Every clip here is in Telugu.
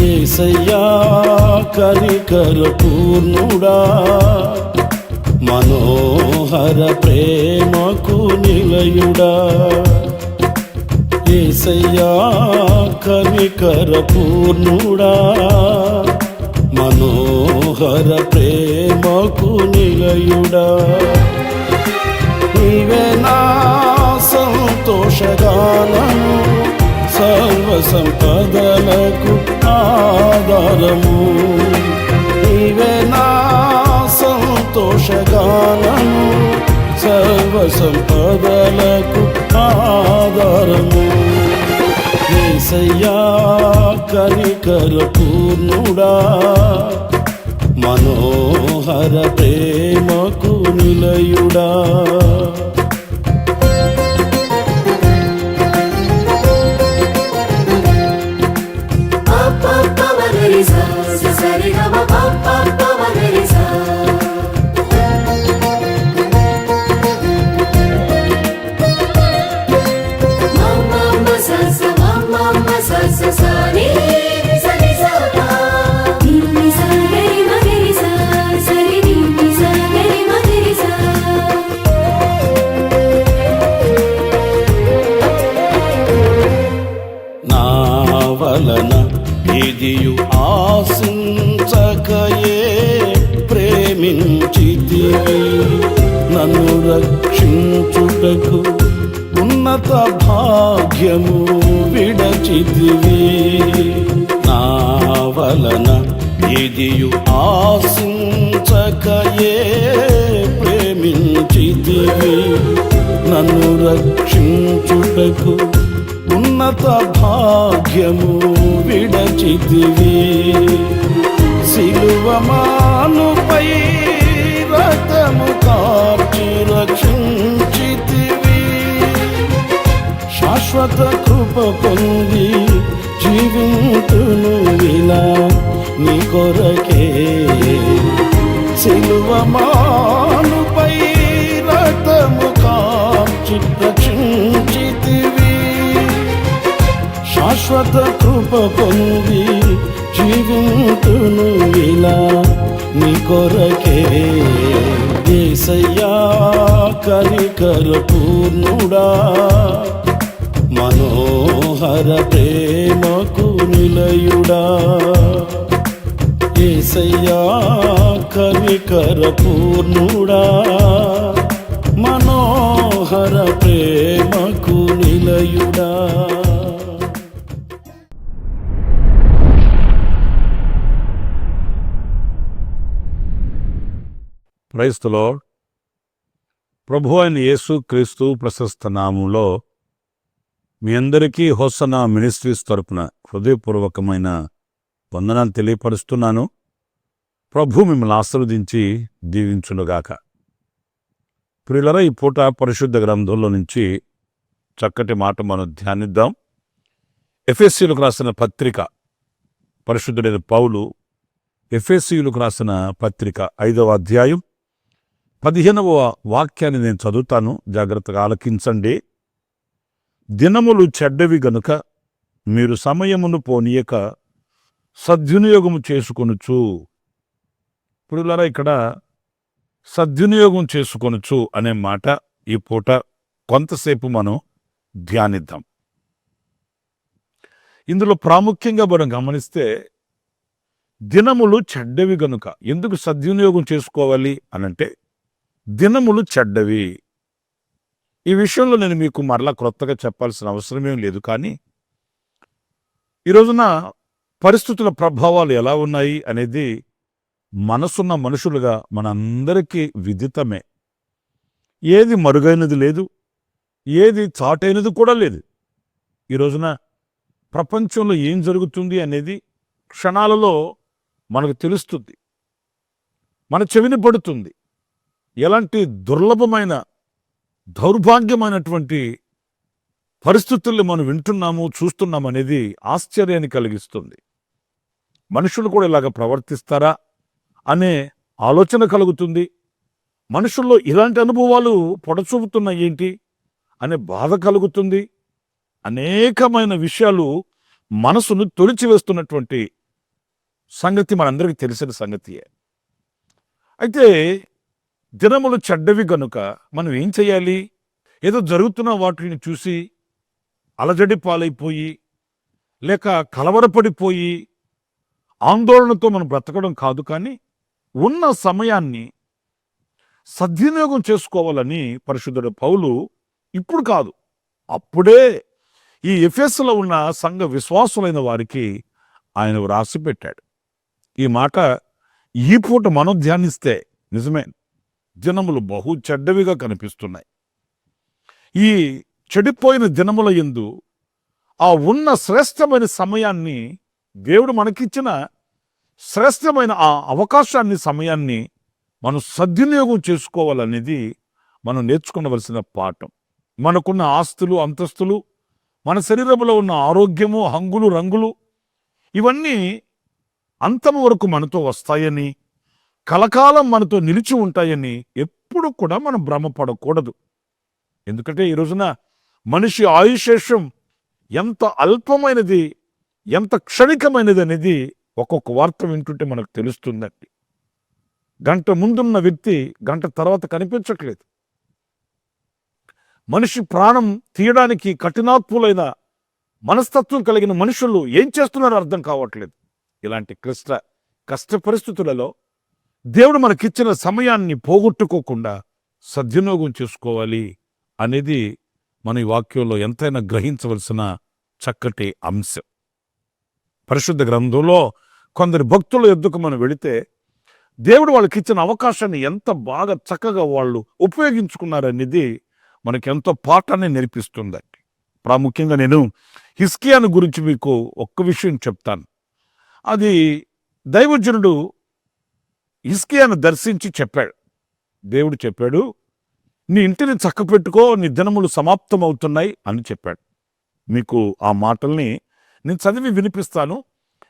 యేసయ్యా కనికర పూర్ణుడా, మనోహర ప్రేమకు నిలయుడా. యేసయ్యా కనికర పూర్ణుడా, మనోహర ప్రేమకు నిలయుడా. నీవే నా సంతోషగానము, సర్వ సంపదలకు ఆధారము. నీవే నా సంతోషగానము, సర్వ సంపదలకు ఆధారము. యేసయ్యా కనికర పూర్ణుడా, మనోహర ప్రేమకు నిలయుడా. ఇదియు ఆశించకయే ప్రేమించితివి, నన్ను రక్షించుటకు ఉన్నత భాగ్యము విడచితివి. నా వలన ఇదియు ఆశించకయే ప్రేమించితివి, నన్ను రక్షించుటకు ఉన్నత భాగ్యము విడచితివి. సిలువమానుపై రక్తము కార్చి రక్షించితివి, శాశ్వత కృప పొంది జీవింతును ఇలా నీ కొరకే. సిలువమానుపై రక్తము కార్చి రక్షించితివి, శాశ్వత కృప పొంది జీవింతును ఇలా నీ కొరకే. యేసయ్యా కనికర పూర్ణుడా, మనోహర ప్రేమకు నిలయుడా. యేసయ్యా కనికర పూర్ణుడా, మనోహర ప్రేమకు నిలయుడా. Praise the Lord. ప్రభు అయిన యేసు క్రీస్తు ప్రశస్త నామములో మీ అందరికీ హోసన్నా మినిస్ట్రీస్ తరపున హృదయపూర్వకమైన వందనాలు తెలియపరుస్తున్నాను. ప్రభు మిమ్మల్ని ఆశీర్వదించి దీవించునుగాక. ప్రియులారా, ఈ పూట పరిశుద్ధ గ్రంథంలో నుంచి చక్కటి మాట మనం ధ్యానిద్దాం. ఎఫెసీయులకు రాసిన పత్రిక, పరిశుద్ధుడైన పౌలు ఎఫెసీయులకు రాసిన పత్రిక 5వ అధ్యాయం 15వ వాక్యాన్ని నేను చదువుతాను, జాగ్రత్తగా ఆలకించండి. దినములు చెడ్డవి గనుక మీరు సమయమును పోనీయక సద్వినియోగము చేసుకొనుచు. ప్రియులారా, ఇక్కడ సద్వినియోగం చేసుకొనుచు అనే మాట ఈ పూట కొంతసేపు మనం ధ్యానిద్దాం. ఇందులో ప్రాముఖ్యంగా మనం గమనిస్తే దినములు చెడ్డవి గనుక. ఎందుకు సద్వినియోగం చేసుకోవాలి అనంటే దినములు చెడ్డవి. ఈ విషయంలో నేను మీకు మరలా క్రొత్తగా చెప్పాల్సిన అవసరమేం లేదు. కానీ ఈ రోజున పరిస్థితుల ప్రభావాలు ఎలా ఉన్నాయి అనేది మనసున్న మనుషులుగా మనందరికీ విదితమే. ఏది మరుగైనది లేదు, ఏది చాటైనది కూడా లేదు. ఈ రోజున ప్రపంచంలో ఏం జరుగుతుంది అనేది క్షణాలలో మనకు తెలుస్తుంది, మన చెవిని పడుతుంది. ఎలాంటి దుర్లభమైన దౌర్భాగ్యమైనటువంటి పరిస్థితుల్ని మనం వింటున్నాము, చూస్తున్నాము అనేది ఆశ్చర్యాన్ని కలిగిస్తుంది. మనుషులు కూడా ఇలాగ ప్రవర్తిస్తారా అనే ఆలోచన కలుగుతుంది. మనుషుల్లో ఇలాంటి అనుభవాలు పొడచూపుతున్నాయి ఏంటి అనే బాధ కలుగుతుంది. అనేకమైన విషయాలు మనసును తొలిచివేస్తున్నటువంటి సంగతి మనందరికీ తెలిసిన సంగతియే. అయితే దినములు చెడ్డవి గనుక మనం ఏం చేయాలి? ఏదో జరుగుతున్న వాటిని చూసి అలజడి పాలైపోయి, లేక కలవరపడిపోయి, ఆందోళనతో మనం బ్రతకడం కాదు, కానీ ఉన్న సమయాన్ని సద్వినియోగం చేసుకోవాలని పరిశుద్ధుడు పౌలు ఇప్పుడు కాదు, అప్పుడే ఈ ఎఫెసులో ఉన్న సంఘ విశ్వాసులైన వారికి ఆయన వ్రాసి పెట్టాడు. ఈ మాట ఈ పూట మనం ధ్యానిస్తే నిజమే, దినములు బహు చెడ్డవిగా కనిపిస్తున్నాయి. ఈ చెడిపోయిన దినముల యందు ఆ ఉన్న శ్రేష్టమైన సమయాన్ని, దేవుడు మనకిచ్చిన శ్రేష్టమైన ఆ అవకాశాన్ని, సమయాన్ని మనం సద్వినియోగం చేసుకోవాలనేది మనం నేర్చుకోవలసిన పాఠం. మనకున్న ఆస్తులు, అంతస్తులు, మన శరీరంలో ఉన్న ఆరోగ్యము, హంగులు, రంగులు, ఇవన్నీ అంతం వరకు మనతో వస్తాయని, కలకాలం మనతో నిలిచి ఉంటాయని ఎప్పుడు కూడా మనం భ్రమపడకూడదు. ఎందుకంటే ఈ రోజున మనిషి ఆయుశేషం ఎంత అల్పమైనది, ఎంత క్షణికమైనది అనేది ఒక్కొక్క వార్త వింటుంటే మనకు తెలుస్తుందండి. గంట ముందున్న వ్యక్తి గంట తర్వాత కనిపించట్లేదు. మనిషి ప్రాణం తీయడానికి కఠినాత్ములైన మనస్తత్వం కలిగిన మనుషులు ఏం చేస్తున్నారో అర్థం కావట్లేదు. ఇలాంటి కష్ట పరిస్థితులలో దేవుడు మనకిచ్చిన సమయాన్ని పోగొట్టుకోకుండా సద్వినియోగం చేసుకోవాలి అనేది మన ఈ వాక్యంలో ఎంతైనా గ్రహించవలసిన చక్కటి అంశం. పరిశుద్ధ గ్రంథంలో కొందరు భక్తుల యొద్దకు మనం వెళితే దేవుడు వాళ్ళకి ఇచ్చిన అవకాశాన్ని ఎంత బాగా చక్కగా వాళ్ళు ఉపయోగించుకున్నారనేది మనకి ఎంతో పాఠాన్ని నేర్పిస్తుందండి. ప్రాముఖ్యంగా నేను హిజ్కియాను గురించి మీకు ఒక్క విషయం చెప్తాను. అది దైవజనుడు హిజ్కియాను దర్శించి చెప్పాడు. దేవుడు చెప్పాడు, నీ ఇంటిని చక్కపెట్టుకో, నీ దినములు సమాప్తం అవుతున్నాయి అని చెప్పాడు. మీకు ఆ మాటల్ని నేను చదివి వినిపిస్తాను.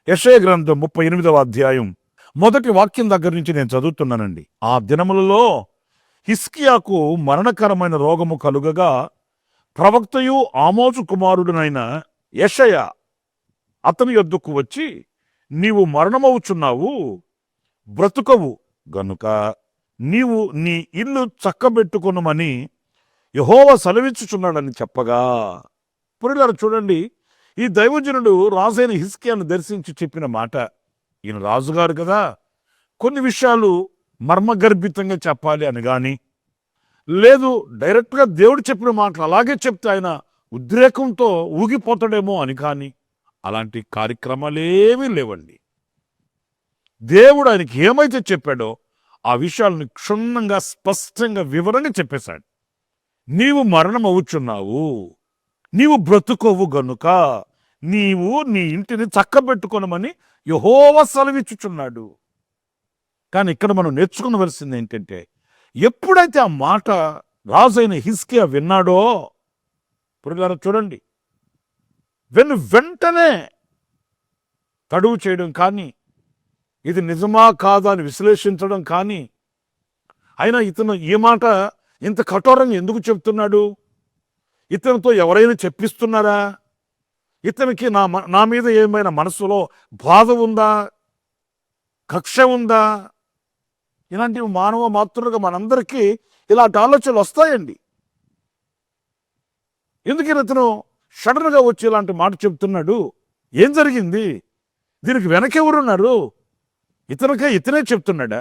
యెషయా గ్రంథం 38వ అధ్యాయం మొదటి వాక్యం దగ్గర నుంచి నేను చదువుతున్నానండి. ఆ దినములలో హిజ్కియాకు మరణకరమైన రోగము కలుగగా ప్రవక్తయు ఆమోజు కుమారుడునైన యెషయా అతని యొద్దకు వచ్చి, నీవు మరణమవుచున్నావు, బ్రతుకవు గనుక నీవు నీ ఇల్లు చక్కబెట్టుకొనుమని యెహోవా సెలవిచ్చుచున్నాడని చెప్పగా. పురిలారా చూడండి, ఈ దైవజనుడు రాజైన హిజ్కియాను దర్శించి చెప్పిన మాట. ఈయన రాజుగారు కదా, కొన్ని విషయాలు మర్మగర్భితంగా చెప్పాలి అని గాని, లేదు డైరెక్ట్గా దేవుడు చెప్పిన మాటలు అలాగే చెప్తే ఆయన ఉద్రేకంతో ఊగిపోతాడేమో అని కానీ, అలాంటి కార్యక్రమాలేమీ లేవండి. దేవుడు ఆయనకి ఏమైతే చెప్పాడో ఆ విషయాలను క్షుణ్ణంగా, స్పష్టంగా, వివరంగా చెప్పేశాడు. నీవు మరణం అవుచున్నావు, నీవు బ్రతుకోవు గనుక నీవు నీ ఇంటిని చక్కబెట్టుకొనమని యెహోవా సెలవిచ్చుచున్నాడు. కానీ ఇక్కడ మనం నేర్చుకునవలసింది ఏంటంటే, ఎప్పుడైతే ఆ మాట రాజైన హిజ్కియా విన్నాడో, పురిలారా చూడండి, వెంటనే తడువు చేయడం కానీ, ఇది నిజమా కాదా అని విశ్లేషించడం కానీ, అయినా ఇతను ఈ మాట ఇంత కఠోరంగా ఎందుకు చెప్తున్నాడు, ఇతనితో ఎవరైనా చెప్పిస్తున్నారా, ఇతనికి నా మీద ఏమైనా మనసులో బాధ ఉందా, కక్ష ఉందా, ఇలాంటివి మానవ మాతృగా మనందరికీ ఇలాంటి ఆలోచనలు వస్తాయండి. ఎందుకని ఇతను సడన్గా వచ్చి ఇలాంటి మాట చెప్తున్నాడు, ఏం జరిగింది, దీనికి వెనకెవరున్నారు, ఇతనే చెప్తున్నాడా,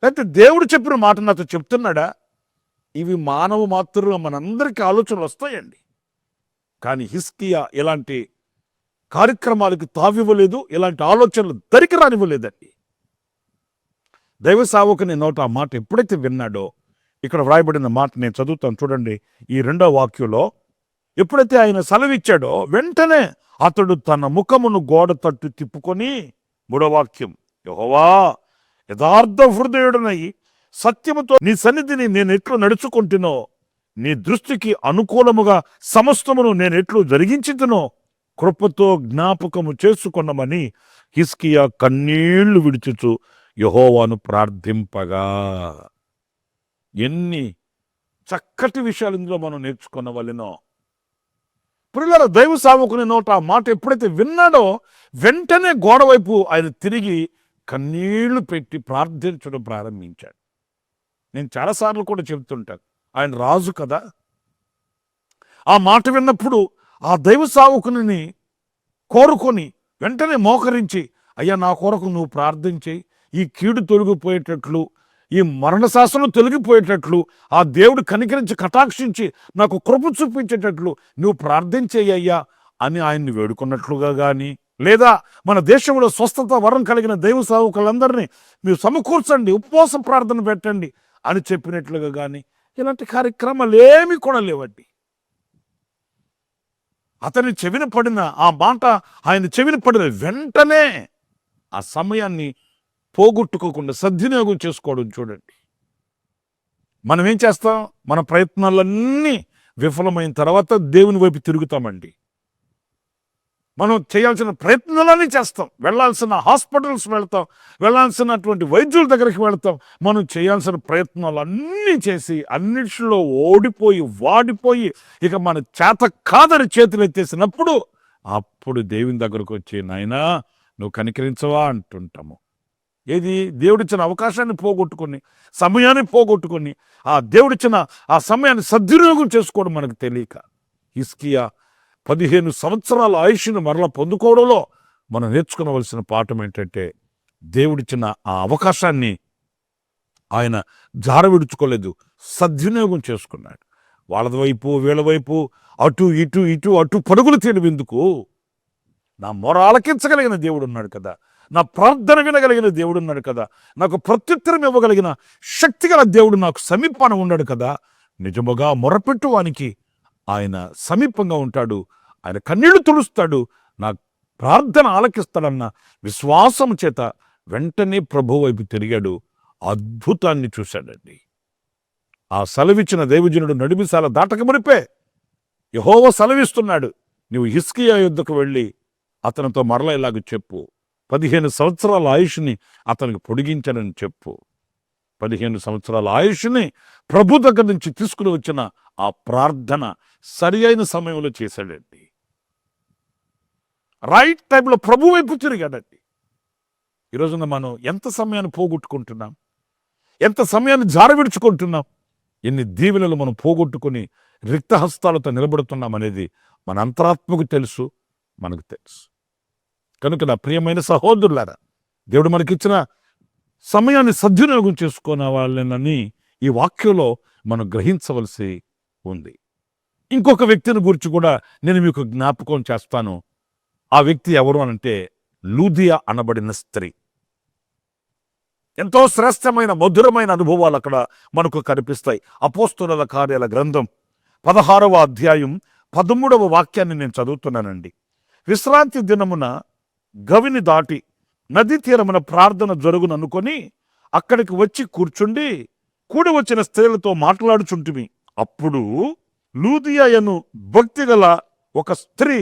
లేకపోతే దేవుడు చెప్పిన మాట నాతో చెప్తున్నాడా? ఇవి మానవ మాతృగా మనందరికీ ఆలోచనలు వస్తాయండి. కానీ హిజ్కియా ఇలాంటి కార్యక్రమాలకు తావివ్వలేదు, ఇలాంటి ఆలోచనలు దరికి రానివ్వలేదండి. దైవ సేవకుని నోట ఆ మాట ఎప్పుడైతే విన్నాడో, ఇక్కడ వ్రాయబడిన మాట నేను చదువుతాను చూడండి. ఈ 2వ వాక్యంలో ఎప్పుడైతే ఆయన సెలవిచ్చాడో వెంటనే అతడు తన ముఖమును గోడ తట్టు తిప్పుకొని, 3వ వాక్యం, యెహోవా యథార్థ హృదయుడనై సత్యముతో నీ సన్నిధిని నేను ఎట్లు నడుచుకుంటునో, నీ దృష్టికి అనుకూలముగా సమస్తమును నేను ఎట్లు జరిగించుతునో కృపతో జ్ఞాపకము చేసుకొనమని హిజ్కియా కన్నీళ్లు విడుచుచు యెహోవాను ప్రార్థింపగా. ఎన్ని చక్కటి విషయాలు ఇందులో మనం నేర్చుకునవలెనో. పిల్లల దైవ సేవకుని నోట ఆ మాట ఎప్పుడైతే విన్నాడో వెంటనే గోడ వైపు ఆయన తిరిగి కన్నీళ్లు పెట్టి ప్రార్థించడం ప్రారంభించాడు. నేను చాలాసార్లు కూడా చెబుతుంటాను, ఆయన రాజు కదా. ఆ మాట విన్నప్పుడు ఆ దైవ సేవకుని కోరుకొని వెంటనే మోకరించి, అయ్యా నా కొరకు నువ్వు ప్రార్థించి ఈ కీడు తొలగిపోయేటట్లు, ఈ మరణ శాసనం తొలగిపోయేటట్లు, ఆ దేవుడు కనికరించి కటాక్షించి నాకు కృప చూపించేటట్లు నువ్వు ప్రార్థించేయ్యా అని ఆయన్ని వేడుకున్నట్లుగా కానీ, లేదా మన దేశంలో స్వస్థత వరం కలిగిన దైవ సేవకులందరినీ మీరు సమకూర్చండి, ఉపవాస ప్రార్థన పెట్టండి అని చెప్పినట్లుగా కానీ ఇలాంటి కార్యక్రమాలు ఏమీ కూడా లేవండి. అతని చెవిన పడిన ఆ మాట, ఆయన చెవిన పడిన వెంటనే ఆ సమయాన్ని పోగొట్టుకోకుండా సద్వినియోగం చేసుకోవడం చూడండి. మనం ఏం చేస్తాం? మన ప్రయత్నాలన్నీ విఫలమైన తర్వాత దేవుని వైపు తిరుగుతామండి. మనం చేయాల్సిన ప్రయత్నాలన్నీ చేస్తాం, వెళ్ళాల్సిన హాస్పిటల్స్ వెళ్తాం, వెళ్ళాల్సినటువంటి వైద్యుల దగ్గరికి వెళ్తాం. మనం చేయాల్సిన ప్రయత్నాలు అన్నీ చేసి అన్నిటిలో ఓడిపోయి వాడిపోయి ఇక మన చేత కాదని చేతులు ఎత్తేసినప్పుడు అప్పుడు దేవుని దగ్గరకు వచ్చి, నాయనా నువ్వు కనికరించవా అంటుంటాము. ఏది? దేవుడిచ్చిన అవకాశాన్ని పోగొట్టుకొని, సమయాన్ని పోగొట్టుకొని, ఆ దేవుడిచ్చిన ఆ సమయాన్ని సద్వినియోగం చేసుకోవడం మనకు తెలియక హిజ్కియా 15 సంవత్సరాల ఆయుష్ను మరలా పొందుకోవడంలో మనం నేర్చుకోవలసిన పాఠం ఏంటంటే, దేవుడిచ్చిన ఆ అవకాశాన్ని ఆయన జార విడుచుకోలేదు, సద్వినియోగం చేసుకున్నాడు. వాళ్ళ వైపు వీళ్ళ వైపు అటు ఇటు ఇటు అటు పరుగులు తీయడం. నా మొర ఆలకించగలిగిన దేవుడు ఉన్నాడు కదా, నా ప్రార్థన వినగలిగిన దేవుడు ఉన్నాడు కదా, నాకు ప్రత్యుత్తరం ఇవ్వగలిగిన శక్తి గల దేవుడు నాకు సమీపాన ఉన్నాడు కదా. నిజముగా మొరపెట్టువానికి ఆయన సమీపంగా ఉంటాడు, ఆయన కన్నీళ్లు తుడుస్తాడు, నా ప్రార్థన ఆలకిస్తాడన్న విశ్వాసం చేత వెంటనే ప్రభు వైపు తిరిగాడు, అద్భుతాన్ని చూశాడండి. ఆ సెలవిచ్చిన దైవజనుడు నడిమిసాల దాటక మునిపే యెహోవా సెలవిస్తున్నాడు, నువ్వు హిజ్కియా యుద్ధకు వెళ్ళి అతనితో మరలా ఇలాగ చెప్పు, 15 సంవత్సరాల ఆయుష్ని అతనికి పొడిగించానని చెప్పు. 15 సంవత్సరాల ఆయుష్ని ప్రభు దగ్గర నుంచి తీసుకుని వచ్చిన ఆ ప్రార్థన సరి అయిన సమయంలో చేశాడండి. రైట్ టైంలో ప్రభు వైపు తిరిగాడండి. ఈరోజున మనం ఎంత సమయాన్ని పోగొట్టుకుంటున్నాం, ఎంత సమయాన్ని జార విడుచుకుంటున్నాం, ఎన్ని దీవెనలు మనం పోగొట్టుకుని రిక్తహస్తాలతో నిలబడుతున్నాం అనేది మన అంతరాత్మకు తెలుసు, మనకు తెలుసు. కనుక నా ప్రియమైన సహోదరులారా, దేవుడు మనకిచ్చిన సమయాన్ని సద్వినియోగం చేసుకున్న వాళ్ళని ఈ వాక్యంలో మనం గ్రహించవలసి ఉంది. ఇంకొక వ్యక్తిని గురించి కూడా నేను మీకు జ్ఞాపకం చేస్తాను. ఆ వ్యక్తి ఎవరు అనంటే లూదియా అనబడిన స్త్రీ. ఎంతో శ్రేష్టమైన మధురమైన అనుభవాలు అక్కడ మనకు కనిపిస్తాయి. అపోస్తలుల కార్యాల గ్రంథం 16వ అధ్యాయం 13వ వాక్యాన్ని నేను చదువుతున్నానండి. విశ్రాంతి దినమున గవిని దాటి నదీ తీరమున ప్రార్థన జరుగుననుకొని అక్కడికి వచ్చి కూర్చుండి కూడి వచ్చిన స్త్రీలతో మాట్లాడుచుంటిమి. అప్పుడు లూదియను భక్తిగల ఒక స్త్రీ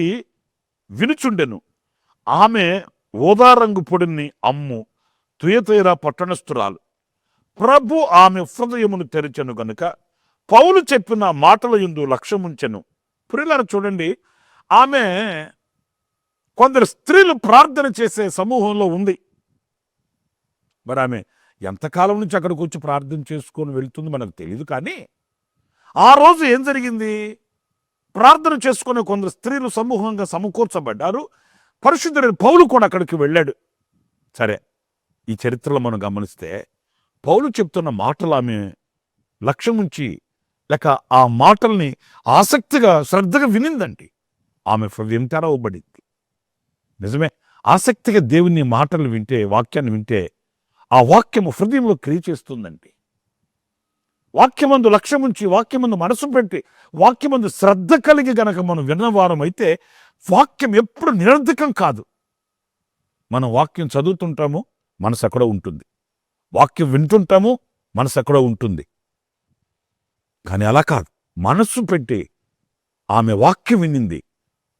వినుచుండెను. ఆమె ఓదారంగు పొడిని అమ్ము తుయతైరా పట్టణస్థురాలు. ప్రభు ఆమె హృదయమును తెరిచెను గనుక పౌలు చెప్పిన మాటల యందు లక్ష్యముంచెను. ప్రియులారా చూడండి, ఆమె కొందరు స్త్రీలు ప్రార్థన చేసే సమూహంలో ఉంది. మరి ఆమె ఎంతకాలం నుంచి అక్కడికి వచ్చి ప్రార్థన చేసుకొని వెళ్తుంది మనకు తెలియదు. కానీ ఆ రోజు ఏం జరిగింది? ప్రార్థన చేసుకునే కొందరు స్త్రీలు సమూహంగా సమకూర్చబడ్డారు. పరిశుద్ధుడైన పౌలు కూడా అక్కడికి వెళ్ళాడు. సరే, ఈ చరిత్రలో మనం గమనిస్తే పౌలు చెప్తున్న మాటలు ఆమె లక్ష్యం ఉంచి లేక ఆ మాటల్ని ఆసక్తిగా శ్రద్ధగా వినిందండి. ఆమె హృదయం తెరవబడింది. నిజమే, ఆసక్తిగా దేవుని మాటలు వింటే, వాక్యాన్ని వింటే ఆ వాక్యము హృదయంలో క్రియ చేస్తుందండి. వాక్యమందు లక్ష్యం ఉంచి, వాక్యమందు మనసు పెట్టి, వాక్యమందు శ్రద్ధ కలిగి గనక మనం విన్నవారం అయితే వాక్యం ఎప్పుడు నిరర్ధకం కాదు. మనం వాక్యం చదువుతుంటాము, మనసు ఎక్కడో ఉంటుంది. వాక్యం వింటుంటాము, మనసు ఎక్కడో ఉంటుంది. కానీ అలా కాదు, మనస్సు పెట్టి ఆమె వాక్యం వినింది.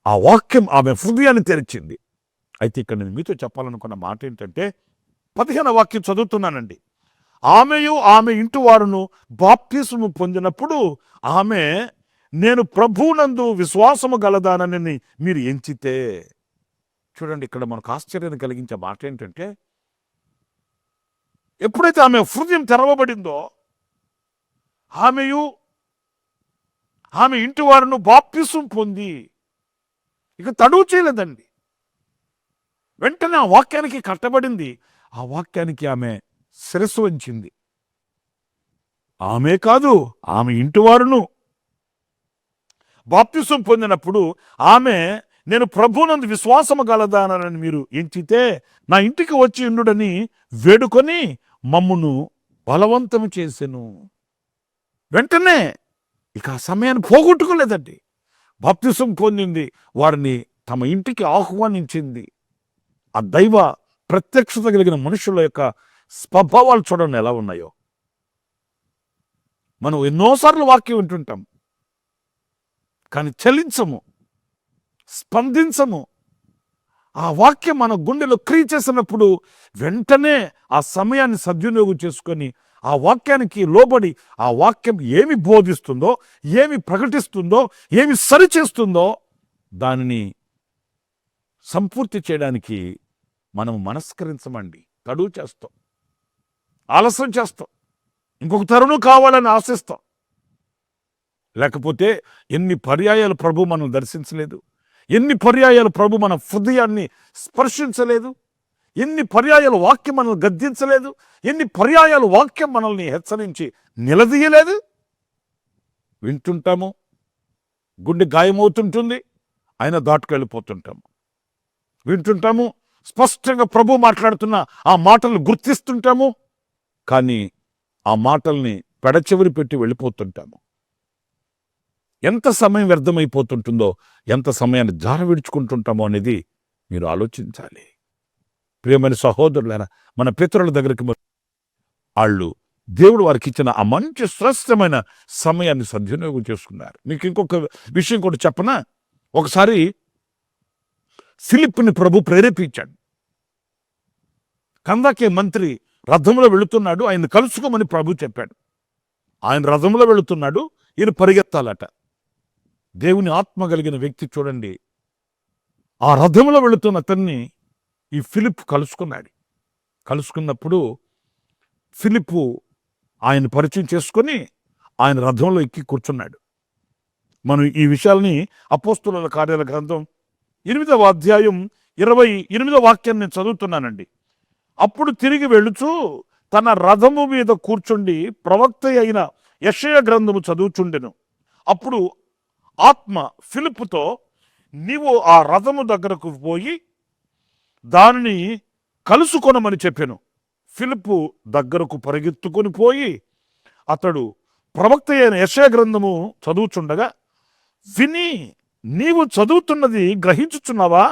ఆ వాక్యం ఆమె హృదయాన్ని తెరిచింది. అయితే ఇక్కడ నేను మీతో చెప్పాలనుకున్న మాట ఏంటంటే 15వ వాక్యం చదువుతున్నానండి. ఆమెయు ఆమె ఇంటి వారును బాప్తిస్మము పొందినప్పుడు ఆమె నేను ప్రభువునందు విశ్వాసము గలదానని మీరు ఎంచితే. చూడండి, ఇక్కడ మనకు ఆశ్చర్యాన్ని కలిగించే మాట ఏంటంటే, ఎప్పుడైతే ఆమె హృదయం తెరవబడిందో ఆమె ఇంటి వారిని బాప్తిసం పొంది ఇక తడువు చేయలేదండి. వెంటనే ఆ వాక్యానికి కట్టబడింది. ఆ వాక్యానికి ఆమె శిరస్సు వంచింది. ఆమె కాదు, ఆమె ఇంటి వారును బాప్తిసం పొందినప్పుడు ఆమె నేను ప్రభువునందు విశ్వాసము గలదానని మీరు ఎంచితే నా ఇంటికి వచ్చి ఉండుడని వేడుకొని మమ్మును బలవంతం చేసెను. వెంటనే ఇక ఆ సమయాన్ని పోగొట్టుకోలేదండి. బాప్తిసం పొందింది, వారిని తమ ఇంటికి ఆహ్వానించింది. ఆ దైవ ప్రత్యక్షత కలిగిన మనుషుల యొక్క స్వభావాలు చూడండి ఎలా ఉన్నాయో. మనం ఎన్నోసార్లు వాక్యం వింటుంటాం, కానీ చలించము, స్పందించము. ఆ వాక్యం మన గుండెలో క్రియ చేసినప్పుడు వెంటనే ఆ సమయాన్ని సద్వినియోగం చేసుకొని ఆ వాక్యానికి లోబడి ఆ వాక్యం ఏమి బోధిస్తుందో, ఏమి ప్రకటిస్తుందో, ఏమి సరిచేస్తుందో దానిని సంపూర్తి చేయడానికి మనం మనస్కరించమండి. తడువు చేస్తాం, ఆలస్యం చేస్తాం, ఇంకొక తరుణం కావాలని ఆశిస్తాం. లేకపోతే ఎన్ని పర్యాయాలు ప్రభు మనం దర్శించలేదు, ఎన్ని పర్యాయాలు ప్రభు మన హృదయాన్ని స్పర్శించలేదు, ఎన్ని పర్యాయాలు వాక్యం మనల్ని గద్దించలేదు, ఎన్ని పర్యాయాలు వాక్యం మనల్ని హెచ్చరించి నిలదీయలేదు. వింటుంటాము, గుండె గాయమవుతుంటుంది, అయినా దాటుకెళ్ళిపోతుంటాము. వింటుంటాము, స్పష్టంగా ప్రభు మాట్లాడుతున్న ఆ మాటలు గుర్తిస్తుంటాము, కానీ ఆ మాటల్ని పెడచెవిరి పెట్టి వెళ్ళిపోతుంటాము. ఎంత సమయం వ్యర్థమైపోతుంటుందో, ఎంత సమయాన్ని జార విడుచుకుంటుంటామో అనేది మీరు ఆలోచించాలి. ప్రియమైన సహోదరులైన మన పితరుల దగ్గరికి వాళ్ళు దేవుడు వారికి ఇచ్చిన ఆ మంచి శ్రేష్టమైన సమయాన్ని సద్వినియోగం చేసుకున్నారు. మీకు ఇంకొక విషయం కూడా చెప్పనా? ఒకసారి ఫిలిప్పుని ప్రభు ప్రేరేపించాడు. కందాకే మంత్రి రథంలో వెళుతున్నాడు, ఆయన కలుసుకోమని ప్రభు చెప్పాడు. ఆయన రథంలో వెళుతున్నాడు, ఈయన పరిగెత్తాలట. దేవుని ఆత్మ కలిగిన వ్యక్తి చూడండి, ఆ రథంలో వెళుతున్న అతన్ని ఈ ఫిలిప్ కలుసుకున్నాడు. కలుసుకున్నప్పుడు ఫిలిప్పు ఆయన పరిచయం చేసుకొని ఆయన రథంలో ఎక్కి కూర్చున్నాడు. మనం ఈ విషయాల్ని అపోస్తుల కార్యాల గ్రంథం 8వ అధ్యాయం 28వ వాక్యాన్ని నేను చదువుతున్నానండి. అప్పుడు తిరిగి వెళుచు తన రథము మీద కూర్చుండి ప్రవక్త అయిన యెషయా గ్రంథము చదువుచుండెను. అప్పుడు ఆత్మ ఫిలిప్పుతో, నీవు ఆ రథము దగ్గరకు పోయి దానిని కలుసుకొనమని చెప్పాను. ఫిలిప్పు దగ్గరకు పరిగెత్తుకొని పోయి అతడు ప్రవక్త అయిన యెషయా గ్రంథము చదువుచుండగా విని, నీవు చదువుతున్నది గ్రహించుచున్నావా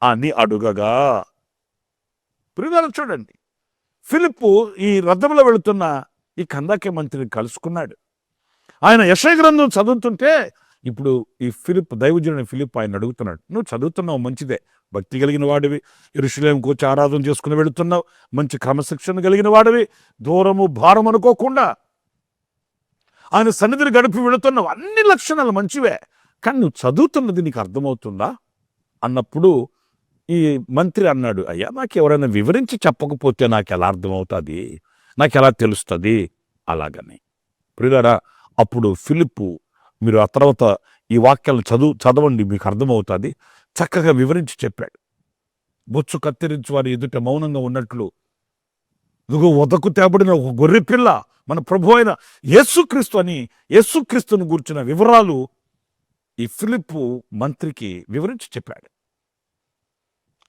అని అడుగగా. ప్రియులారా చూడండి, ఫిలిప్పు ఈ రథంలో వెళుతున్న ఈ కందాకే మంత్రిని కలుసుకున్నాడు. ఆయన యెషయా గ్రంథం చదువుతుంటే ఇప్పుడు ఈ ఫిలిప్, దైవజనుడైన ఫిలిప్ ఆయన అడుగుతున్నాడు, నువ్వు చదువుతున్నావు మంచిదే, భక్తి కలిగిన వాడివి, యెరూషలేముకు వచ్చి ఆరాధన చేసుకుని వెళుతున్నావు, మంచి క్రమశిక్షణ కలిగిన వాడివి, దూరము భారం అనుకోకుండా ఆయన సన్నిధిని గడిపి వెళుతున్నావు, అన్ని లక్షణాలు మంచివే, కానీ నువ్వు చదువుతున్నది నీకు అర్థమవుతుందా అన్నప్పుడు ఈ మంత్రి అన్నాడు, అయ్యా నాకు ఎవరైనా వివరించి చెప్పకపోతే నాకు ఎలా అర్థమవుతుంది, నాకు ఎలా తెలుస్తుంది అలాగని. ప్రియులారా, అప్పుడు ఫిలిప్పు, మీరు ఆ తర్వాత ఈ వాక్యాలను చదవండి, మీకు అర్థమవుతుంది, చక్కగా వివరించి చెప్పాడు. బొచ్చు కత్తిరించి వారి ఎదుట మౌనంగా ఉన్నట్లు ఇదిగో వదకు తేబడిన ఒక గొర్రె పిల్ల మన ప్రభు అయిన యేసుక్రీస్తు అని యేసుక్రీస్తుని గూర్చిన వివరాలు ఈ ఫిలిప్పు మంత్రికి వివరించి చెప్పాడు.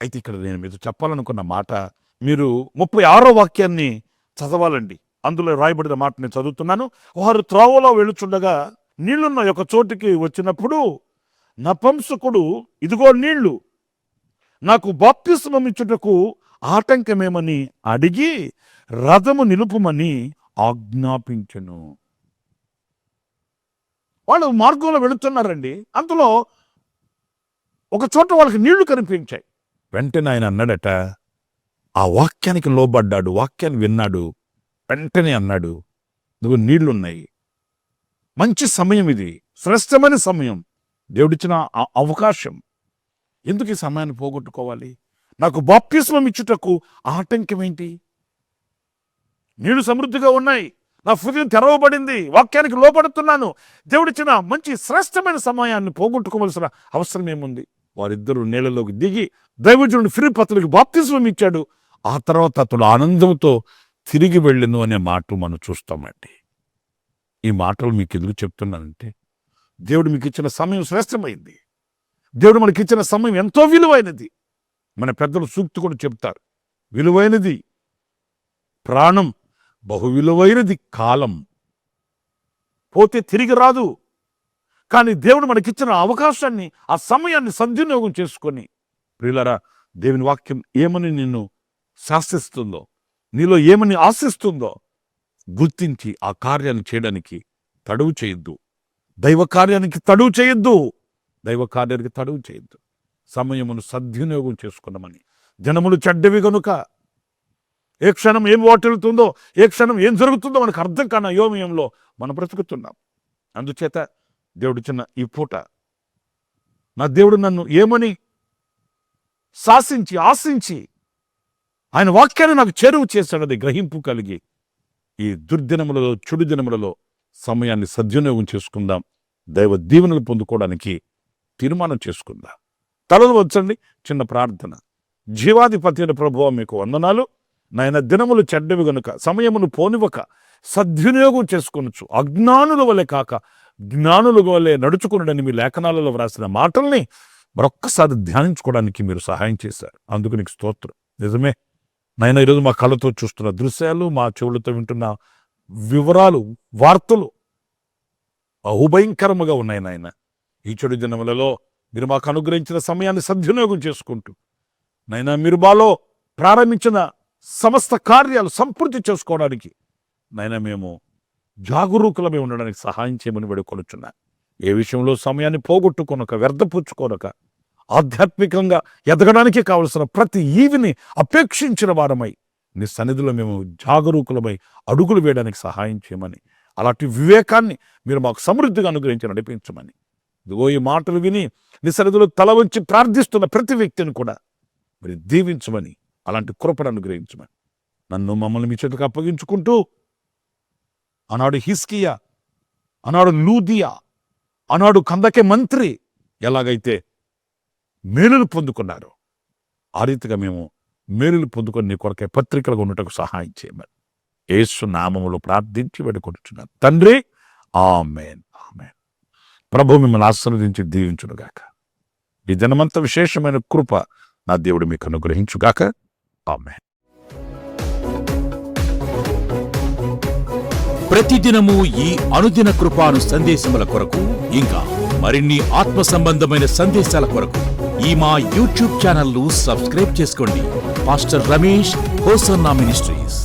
అయితే ఇక్కడ నేను మీతో చెప్పాలనుకున్న మాట, మీరు 36వ వాక్యాన్ని చదవాలండి. అందులో రాయబడిన మాట నేను చదువుతున్నాను. వారు త్రోవలో వెళుచుండగా నీళ్లున్న ఒక చోటికి వచ్చినప్పుడు నపుంసకుడు, ఇదిగో నీళ్లు, నాకు బాప్తిస్మం ఇచ్చుటకు ఆటంకమేమని అడిగి రథము నిలుపుమని ఆజ్ఞాపించెను. వాళ్ళు మార్గంలో వెళుతున్నారండి, అంతలో ఒక చోట వాళ్ళకి నీళ్లు కనిపించాయి. వెంటనే ఆయన అన్నాడట, ఆ వాక్యానికి లోబడ్డాడు, వాక్యాన్ని విన్నాడు, వెంటనే అన్నాడు, నువ్వు నీళ్లున్నాయి, మంచి సమయం ఇది, శ్రేష్టమైన సమయం, దేవుడిచ్చిన అవకాశం. ఎందుకు ఈ సమయాన్ని పోగొట్టుకోవాలి? నాకు బాప్తిస్మం ఇచ్చుటకు ఆటంకం ఏంటి? నీళ్లు సమృద్ధిగా ఉన్నాయి, నా హృదయం తెరవబడింది, వాక్యానికి లోపడుతున్నాను. దేవుడిచ్చిన మంచి శ్రేష్టమైన సమయాన్ని పోగొట్టుకోవలసిన అవసరం ఏముంది? వారిద్దరూ నీళ్ళలోకి దిగి దైవజనుడు ఫిలిప్పతులకు బాప్తిస్మం ఇచ్చాడు. ఆ తర్వాత అతడు ఆనందంతో తిరిగి వెళ్ళను అనే మాట మనం చూస్తామండి. ఈ మాటలు మీకు ఎందుకు చెప్తున్నానంటే, దేవుడు మీకు ఇచ్చిన సమయం శ్రేష్టమైంది. దేవుడు మనకిచ్చిన సమయం ఎంతో విలువైనది. మన పెద్దలు సూక్తి కూడా చెప్తారు, విలువైనది ప్రాణం, బహు విలువైనది కాలం, పోతే తిరిగి రాదు. కానీ దేవుడు మనకిచ్చిన అవకాశాన్ని, ఆ సమయాన్ని సద్వినియోగం చేసుకొని, ప్రియులారా, దేవుని వాక్యం ఏమని నిన్ను శాసిస్తుందో, నీలో ఏమని ఆశిస్తుందో గుర్తించి ఆ కార్యాన్ని చేయడానికి తడువు చేయొద్దు. దైవ కార్యానికి తడువు చేయొద్దు. దైవ కార్యానికి తడువు చేయొద్దు. సమయమును సద్వినియోగం చేసుకున్నామని. జనములు చెడ్డవి గనుక ఏ క్షణం ఏం వాటిల్తుందో, ఏ క్షణం ఏం జరుగుతుందో మనకు అర్థం కాని అయోమయంలో మనం బ్రతుకుతున్నాం. అందుచేత దేవుడు చిన్న ఈ పూట, నా దేవుడు నన్ను ఏమని శాసించి ఆశించి ఆయన వాక్యాన్ని నాకు చేరువ చేశాడని గ్రహింపు కలిగి ఈ దుర్దినములలో, చెడు దినములలో సమయాన్ని సద్వినియోగం చేసుకుందాం. దైవ దీవెనలు పొందుకోవడానికి తీర్మానం చేసుకుందాం. తలలు వచ్చండి, చిన్న ప్రార్థన. జీవాధిపతి అయిన ప్రభువా, మీకు వందనాలు. నాయన, దినములు చెడ్డవి గనుక సమయమును పోనివ్వక సద్వినియోగం చేసుకొనొచ్చు. అజ్ఞానుల వలె కాక జ్ఞానుల వలె నడుచుకున్నాడని మీ లేఖనాలలో వ్రాసిన మాటల్ని మరొక్కసారి ధ్యానించుకోవడానికి మీరు సహాయం చేశారు. అందుకు నీకు స్తోత్రం. నిజమే నాయన, ఈరోజు మా కళ్ళతో చూస్తున్న దృశ్యాలు, మా చెవులతో వింటున్న వివరాలు, వార్తలు బహుభయంకరముగా ఉన్నాయి నాయన. ఈ చెడు దినములలో మీరు మాకు అనుగ్రహించిన సమయాన్ని సద్వినియోగం చేసుకుంటూ నాయన, మీరు మాలో ప్రారంభించిన సమస్త కార్యాలు సంపూర్తి చేసుకోవడానికి నాయన మేము జాగరూకులమై ఉండడానికి సహాయం చేయమని వేడుకొనుచున్నా. ఏ విషయంలో సమయాన్ని పోగొట్టుకొనక, వ్యర్థపుచ్చుకోనక, ఆధ్యాత్మికంగా ఎదగడానికి కావలసిన ప్రతి ఈవిని అపేక్షించిన వారమై నీ సన్నిధిలో మేము జాగరూకులమై అడుగులు వేయడానికి సహాయం చేయమని, అలాంటి వివేకాన్ని మీరు మాకు సమృద్ధిగా అనుగ్రహించి నడిపించమని, ఇదిగో ఈ మాటలు విని నీ సన్నిధిలో తల వంచి ప్రార్థిస్తున్న ప్రతి వ్యక్తిని కూడా మీరు దీవించమని, అలాంటి కృపను అనుగ్రహించమని, నన్ను మమ్మల్ని మీ చేతికి అప్పగించుకుంటూ ఆనాడు హిస్కియా, ఆనాడు లూదియా, ఆనాడు కందకే మంత్రి ఎలాగైతే మేలులు పొందుకున్నారో ఆ రీతిగా మేము మేలులు పొందుకొని నీ కొరకే పత్రికలుగా ఉండటకు సహాయం చేయమని యేసు నామములో ప్రార్థించి వేడుకొనుచున్నాను తండ్రి. ఆమేన్, ఆమేన్. ప్రభు మిమ్మల్ని ఆశీర్వదించి దీవించునుగాక. ఈ దినమంతా విశేషమైన కృప నా దేవుడు మీకు అనుగ్రహించుగాక. ఆమేన్. ప్రతిదినము ఈ అనుదిన కృపాను సందేశముల కొరకు, ఇంకా మరిన్ని ఆత్మ సంబంధమైన సందేశాల కొరకు ఈ మా యూట్యూబ్ ఛానల్ ను సబ్స్క్రైబ్ చేసుకోండి. Pastor Ramesh hosanna ministries.